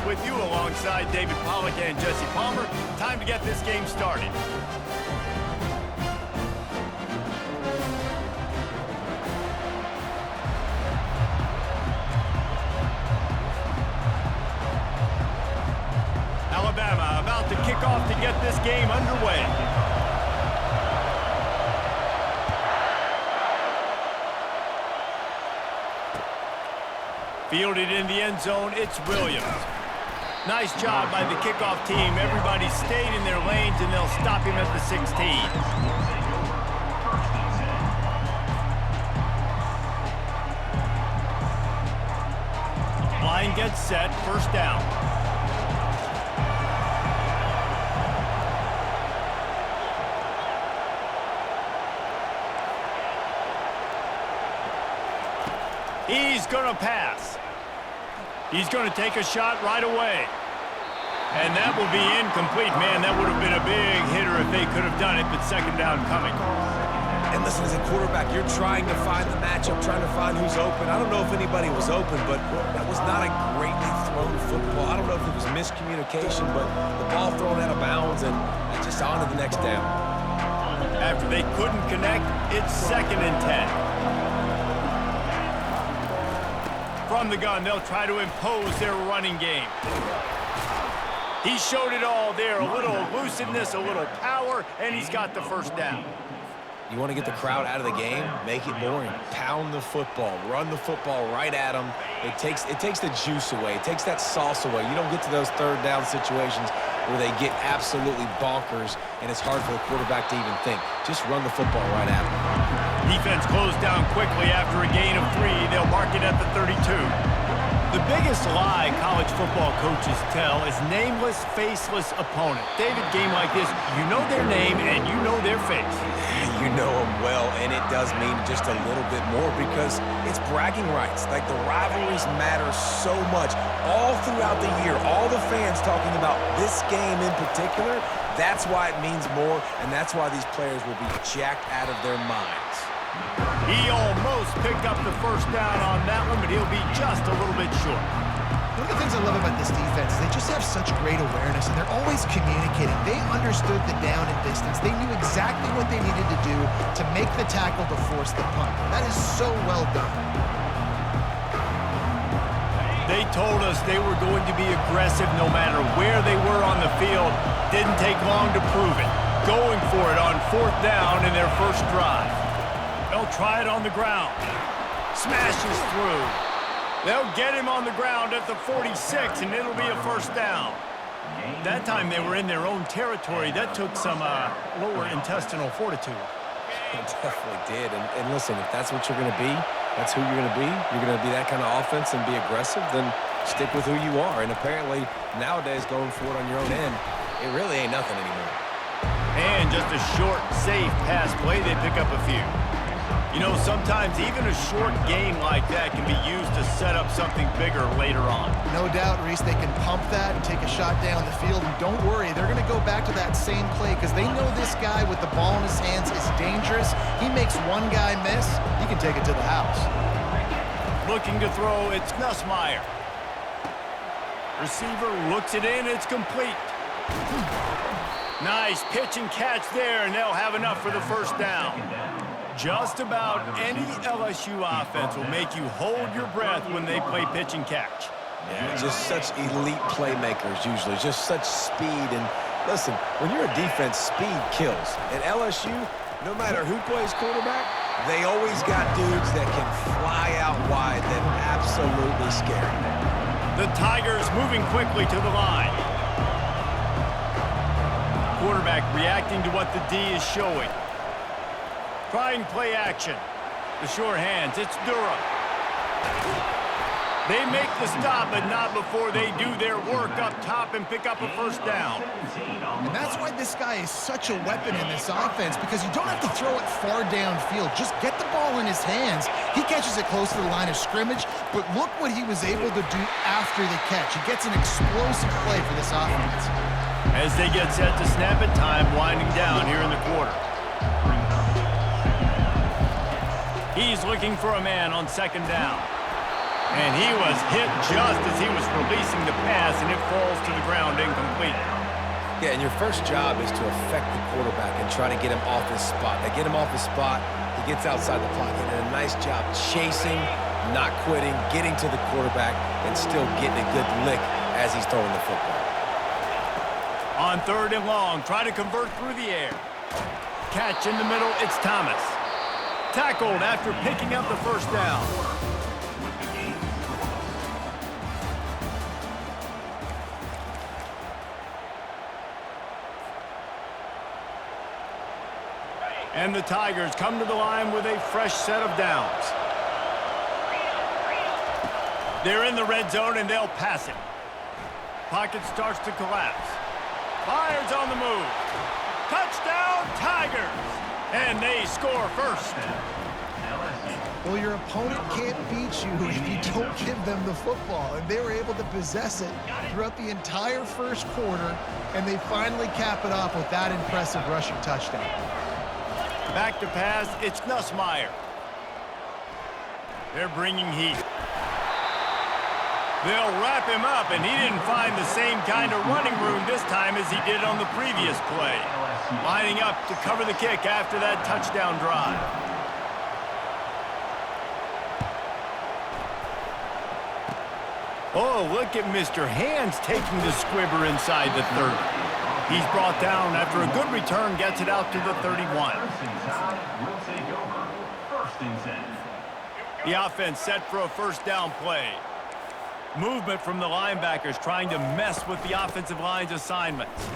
with you alongside David Pollack and Jesse Palmer. Time to get this game started. Alabama about to kick off to get this game underway. Fielded in the end zone, it's Williams. Nice job by the kickoff team. Everybody stayed in their lanes, and they'll stop him at the 16. Line gets set, first down. He's going to pass. He's going to take a shot right away. And that will be incomplete. Man, that would have been a big hitter if they could have done it, but second down coming. And listen, as a quarterback, you're trying to find the matchup, trying to find who's open. I don't know if anybody was open, but that was not a greatly thrown football. I don't know if it was miscommunication, but the ball thrown out of bounds and just on to the next down. After they couldn't connect, it's 2nd and 10. From the gun, they'll try to impose their running game. He showed it all there, a little elusiveness, a little power, and he's got the first down. You want to get the crowd out of the game? Make it boring. Pound the football. Run the football right at them. It takes the juice away. It takes that sauce away. You don't get to those third down situations where they get absolutely bonkers, and it's hard for the quarterback to even think. Just run the football right at them. Defense closed down quickly after a gain of 3. They'll mark it at the 32. The biggest lie college football coaches tell is nameless, faceless opponent. David, game like this, you know their name and you know their face. You know them well, and it does mean just a little bit more because it's bragging rights. Like, the rivalries matter so much. All throughout the year, all the fans talking about this game in particular, that's why it means more, and that's why these players will be jacked out of their minds. He almost picked up the first down on that one, but he'll be just a little bit short. One of the things I love about this defense is they just have such great awareness, and they're always communicating. They understood the down and distance. They knew exactly what they needed to do to make the tackle to force the punt. That is so well done. They told us they were going to be aggressive no matter where they were on the field. Didn't take long to prove it. Going for it on 4th down in their first drive. They'll try it on the ground. Smashes through. They'll get him on the ground at the 46, and it'll be a first down. That time they were in their own territory. That took some lower intestinal fortitude. It definitely did. And listen, if that's what you're going to be, that's who you're going to be. You're going to be that kind of offense and be aggressive, then stick with who you are. And apparently, nowadays, going for it on your own end, it really ain't nothing anymore. And just a short, safe pass play, they pick up a few. You know, sometimes even a short game like that can be used to set up something bigger later on. No doubt, Reese, they can pump that and take a shot down the field. And don't worry, they're going to go back to that same play because they know this guy with the ball in his hands is dangerous. He makes one guy miss, he can take it to the house. Looking to throw, it's Nussmeier. Receiver looks it in, it's complete. Nice pitch and catch there, and they'll have enough for the first down. Just about any LSU offense will make you hold your breath when they play pitch and catch. Yeah, just such elite playmakers usually, just such speed. And listen, when you're a defense, speed kills. And LSU, no matter who plays quarterback, they always got dudes that can fly out wide that are absolutely scary. The Tigers moving quickly to the line. Quarterback reacting to what the D is showing. Trying play action. The short hands, it's Durham. They make the stop, but not before they do their work up top and pick up a first down. And that's why this guy is such a weapon in this offense, because you don't have to throw it far downfield. Just get the ball in his hands. He catches it close to the line of scrimmage, but look what he was able to do after the catch. He gets an explosive play for this offense. As they get set to snap it, time winding down here in the quarter. He's looking for a man on second down. And he was hit just as he was releasing the pass, and it falls to the ground incomplete. Yeah, and your first job is to affect the quarterback and try to get him off his spot. They get him off his spot, he gets outside the pocket, and a nice job chasing, not quitting, getting to the quarterback, and still getting a good lick as he's throwing the football. On 3rd and long, try to convert through the air. Catch in the middle, it's Thomas. Tackled after picking up the first down. And the Tigers come to the line with a fresh set of downs. They're in the red zone, and they'll pass it. Pocket starts to collapse. Fires on the move. Touchdown, Tigers! And they score first. Well, your opponent can't beat you if you don't give them the football, and they were able to possess it throughout the entire first quarter, and they finally cap it off with that impressive rushing touchdown. Back to pass, it's Nussmeier. They're bringing heat. They'll wrap him up, and he didn't find the same kind of running room this time as he did on the previous play. Lining up to cover the kick after that touchdown drive. Oh, look at Mr. Hands taking the squibber inside the 30. He's brought down after a good return, gets it out to the 31. The offense set for a first down play. Movement from the linebackers trying to mess with the offensive line's assignments.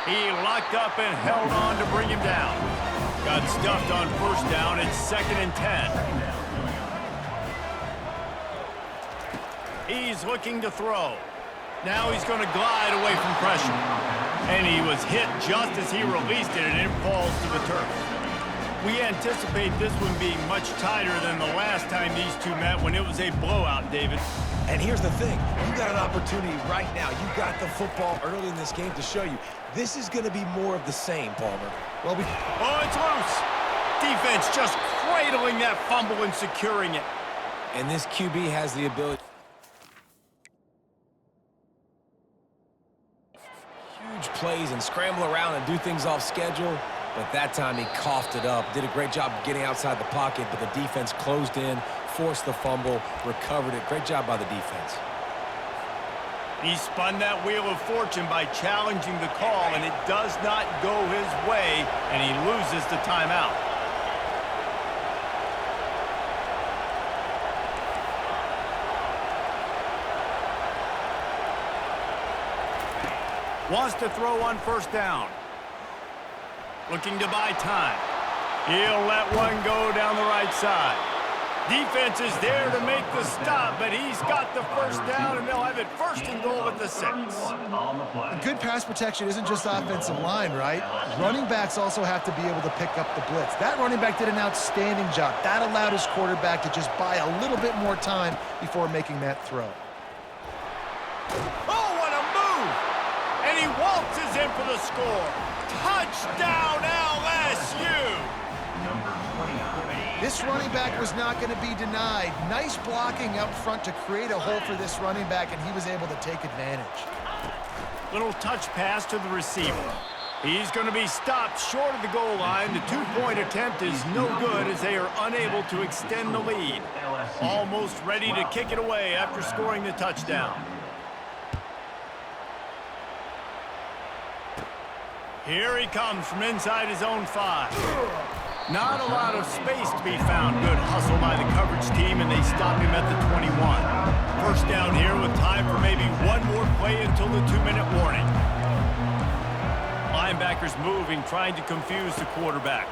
He locked up and held on to bring him down. Got stuffed on first down. It's 2nd and 10. He's looking to throw. Now he's going to glide away from pressure. And he was hit just as he released it, and it falls to the turf. We anticipate this one being much tighter than the last time these two met when it was a blowout, David. And here's the thing. You got an opportunity right now. You got the football early in this game to show you. This is going to be more of the same, Palmer. Well, oh, it's loose. Defense just cradling that fumble and securing it. And this QB has the ability. Huge plays and scramble around and do things off schedule. But that time he coughed it up. Did a great job of getting outside the pocket, but the defense closed in, forced the fumble, recovered it. Great job by the defense. He spun that wheel of fortune by challenging the call, and it does not go his way, and he loses the timeout. Wants to throw on first down. Looking to buy time. He'll let one go down the right side. Defense is there to make the stop, but he's got the first down, and they'll have it 1st and goal at the 6. Good pass protection isn't just offensive line, right? Running backs also have to be able to pick up the blitz. That running back did an outstanding job. That allowed his quarterback to just buy a little bit more time before making that throw. Oh, what a move! And he waltzes in for the score. Touchdown, LSU! This running back was not going to be denied. Nice blocking up front to create a hole for this running back, and he was able to take advantage. Little touch pass to the receiver. He's going to be stopped short of the goal line. The 2-point attempt is no good as they are unable to extend the lead. Almost ready to kick it away after scoring the touchdown. Here he comes from inside his own 5. Not a lot of space to be found. Good hustle by the coverage team, and they stop him at the 21. First down here with time for maybe one more play until the 2-minute warning. Linebackers moving, trying to confuse the quarterback.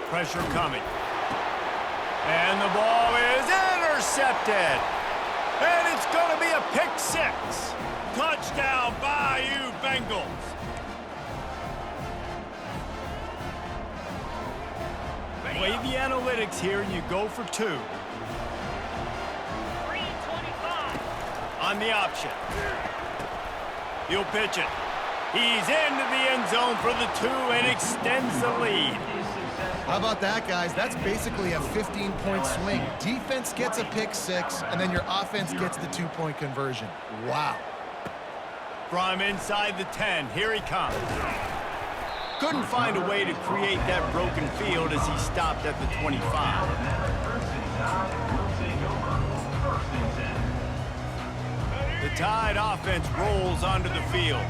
Pressure coming. And the ball is intercepted. And it's going to be a pick 6. Touchdown, Bayou Bengals. Play the analytics here, and you go for 2. 3:25. On the option. He'll pitch it. He's into the end zone for the 2 and extends the lead. How about that, guys? That's basically a 15-point swing. Defense gets a pick six, and then your offense gets the 2-point conversion. Wow. From inside the 10, here he comes. Couldn't find a way to create that broken field as he stopped at the 25. The Tide offense rolls onto the field.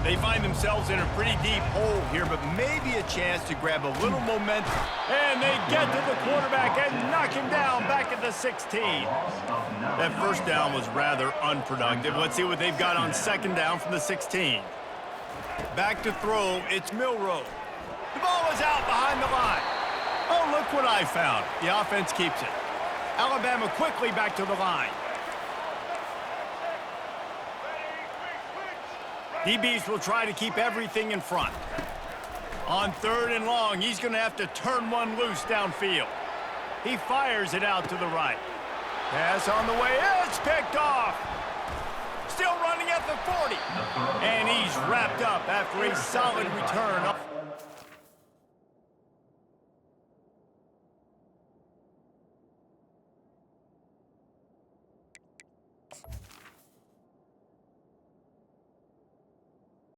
They find themselves in a pretty deep hole here, but maybe a chance to grab a little momentum. And they get to the quarterback and knock him down back at the 16. That first down was rather unproductive. Let's see what they've got on second down from the 16. Back to throw, it's Milroe. The ball is out behind the line. Oh, look what I found. The offense keeps it. Alabama quickly back to the line. DBs will try to keep everything in front. On third and long, he's going to have to turn one loose downfield. He fires it out to the right. Pass on the way, it's picked off. Still running at the 40. And he's wrapped up after a solid return.